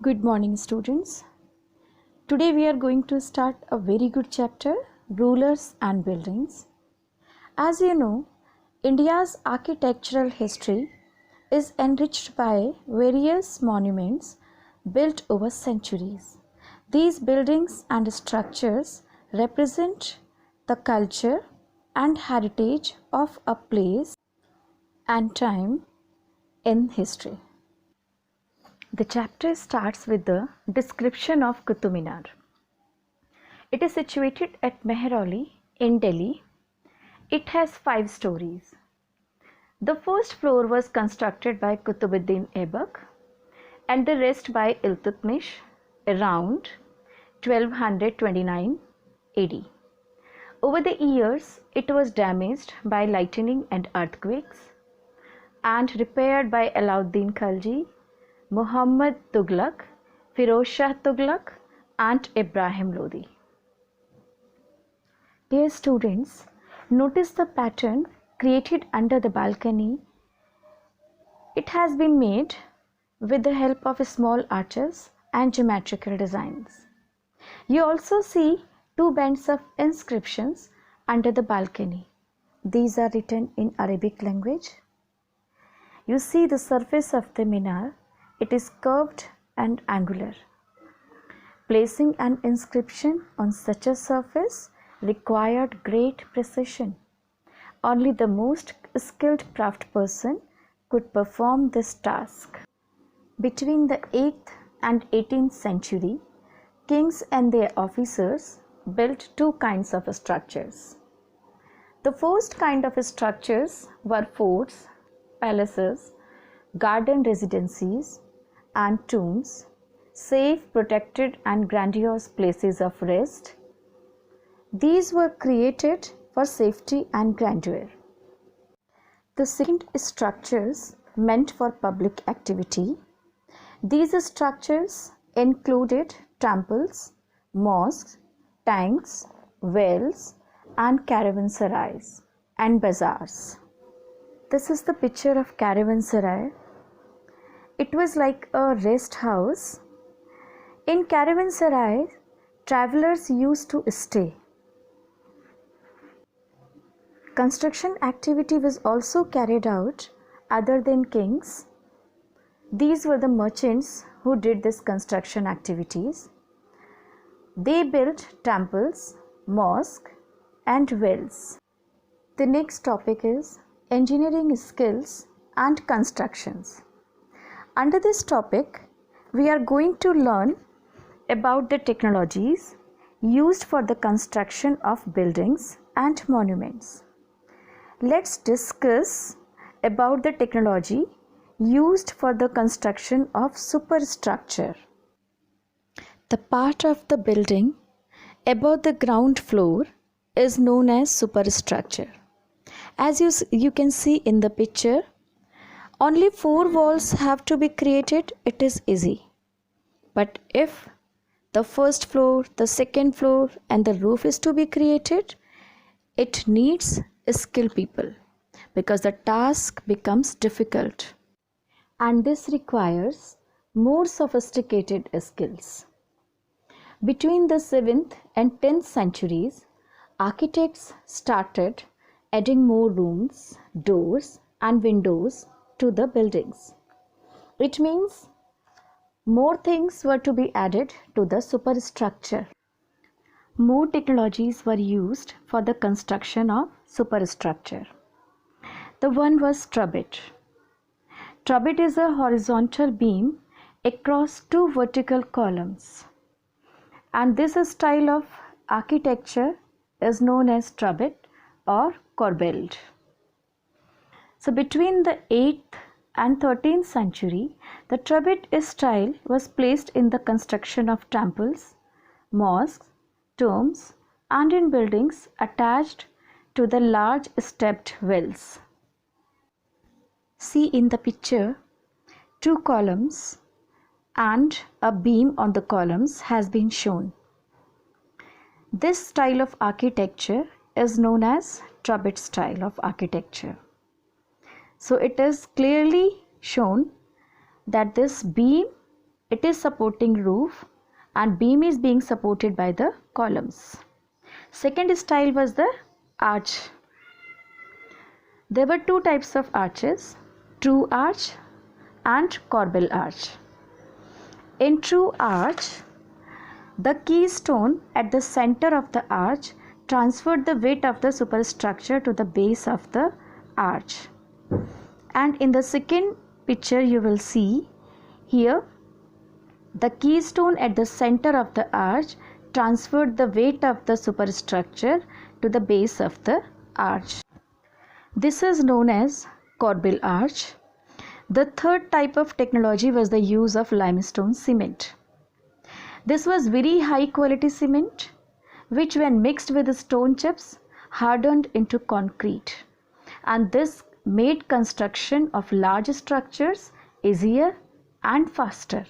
Good morning, students. Today we are going to start a very good chapter, Rulers and Buildings. As you know, India's architectural history is enriched by various monuments built over centuries. These buildings and structures represent the culture and heritage of a place and time in history. The chapter starts with the description of Qutub Minar. It is situated at Mehrauli in Delhi. It has 5 stories. The first floor was constructed by Qutbuddin Aibak and the rest by Iltutmish around 1229 AD. Over the years, it was damaged by lightning and earthquakes and repaired by Alauddin Khalji, Muhammad Tughlaq, Firoz Shah Tughlaq and Ibrahim Lodi. Dear students, notice the pattern created under the balcony. It has been made with the help of small arches and geometrical designs. You also see 2 bands of inscriptions under the balcony. These are written in Arabic language. You see the surface of the minar. It is curved and angular. Placing an inscription on such a surface required great precision. Only the most skilled craftsperson could perform this task. Between the 8th and 18th century, kings and their officers built 2 kinds of structures. The first kind of structures were forts, palaces, garden residencies, and tombs, safe, protected, and grandiose places of rest. These were created for safety and grandeur. The second structures meant for public activity. These structures included temples, mosques, tanks, wells, and caravanserais and bazaars. This is the picture of caravanserai. It was like a rest house. In caravanserai, travelers used to stay. Construction activity was also carried out other than kings. These were the merchants who did this construction activities. They built temples, mosques, and wells. The next topic is engineering skills and constructions. Under this topic, we are going to learn about the technologies used for the construction of buildings and monuments. Let's discuss about the technology used for the construction of superstructure. The part of the building above the ground floor is known as superstructure. As you can see in the picture, only 4 walls have to be created. It is easy. But if the first floor, the second floor, and the roof is to be created, it needs skilled people because the task becomes difficult. And this requires more sophisticated skills. Between the 7th and 10th centuries, architects started adding more rooms, doors, and windows to the buildings. It means more things were to be added to the superstructure. More technologies were used for the construction of superstructure. The one was trubbit. Trubbit is a horizontal beam across 2 vertical columns. And this style of architecture is known as trubbit or corbelled. So between the 8th and 13th century, the trubbit style was placed in the construction of temples, mosques, tombs, and in buildings attached to the large stepped wells. See in the picture, 2 columns and a beam on the columns has been shown. This style of architecture is known as trubbit style of architecture. So it is clearly shown that this beam it is supporting roof and beam is being supported by the columns. Second style was the arch. There were two types of arches, true arch and corbel arch. In true arch, the keystone at the center of the arch transferred the weight of the superstructure to the base of the arch. And in the second picture you will see here, the keystone at the center of the arch transferred the weight of the superstructure to the base of the arch. This is known as corbel arch. The third type of technology was the use of limestone cement. This was very high quality cement which when mixed with stone chips hardened into concrete, and this made construction of large structures easier and faster.